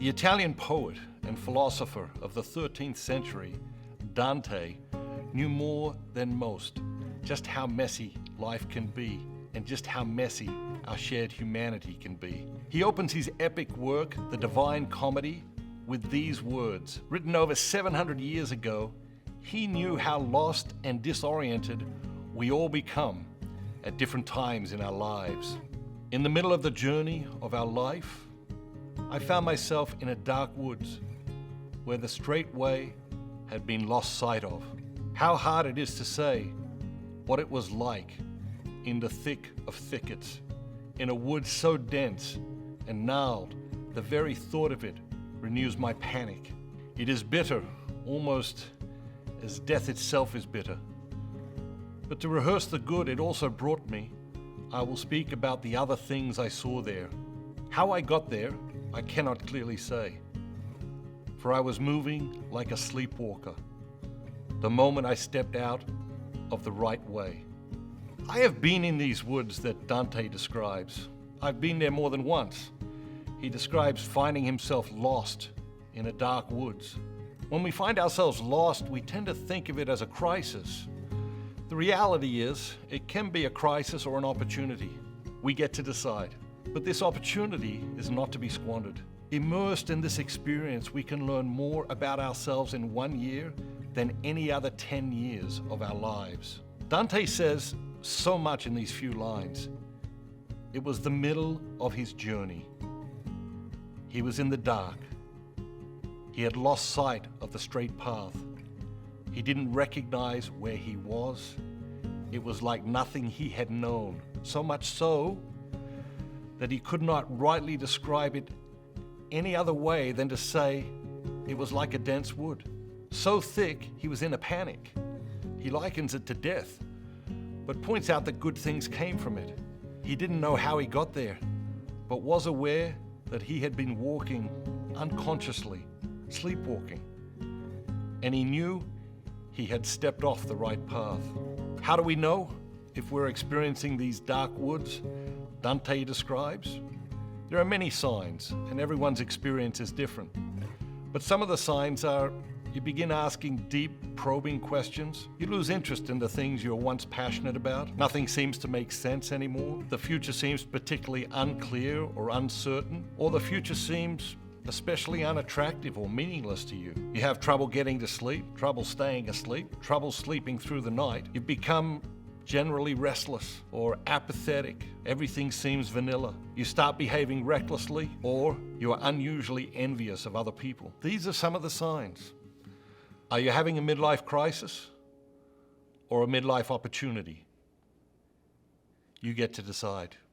The Italian poet and philosopher of the 13th century, Dante, knew more than most just how messy life can be and just how messy our shared humanity can be. He opens his epic work, The Divine Comedy, with these words. Written over 700 years ago, he knew how lost and disoriented we all become at different times in our lives. In the middle of the journey of our life, I found myself in a dark woods where the straight way had been lost sight of. How hard it is to say what it was like in the thick of thickets, in a wood so dense and gnarled, the very thought of it renews my panic. It is bitter, almost as death itself is bitter. But to rehearse the good it also brought me, I will speak about the other things I saw there. How I got there, I cannot clearly say, for I was moving like a sleepwalker the moment I stepped out of the right way. I have been in these woods that Dante describes. I've been there more than once. He describes finding himself lost in a dark woods. When we find ourselves lost, we tend to think of it as a crisis. The reality is, it can be a crisis or an opportunity. We get to decide. But this opportunity is not to be squandered. Immersed in this experience, we can learn more about ourselves in 1 year than any other 10 years of our lives. Dante says so much in these few lines. It was the middle of his journey. He was in the dark. He had lost sight of the straight path. He didn't recognize where he was. It was like nothing he had known, so much so that he could not rightly describe it any other way than to say it was like a dense wood. So thick, he was in a panic. He likens it to death, but points out that good things came from it. He didn't know how he got there, but was aware that he had been walking unconsciously, sleepwalking, and he knew he had stepped off the right path. How do we know if we're experiencing these dark woods Dante describes? There are many signs, and everyone's experience is different. But some of the signs are you begin asking deep, probing questions. You lose interest in the things you were once passionate about. Nothing seems to make sense anymore. The future seems particularly unclear or uncertain, or the future seems especially unattractive or meaningless to you. You have trouble getting to sleep, trouble staying asleep, trouble sleeping through the night. You've become generally restless or apathetic. Everything seems vanilla. You start behaving recklessly, or you are unusually envious of other people. These are some of the signs. Are you having a midlife crisis or a midlife opportunity? You get to decide.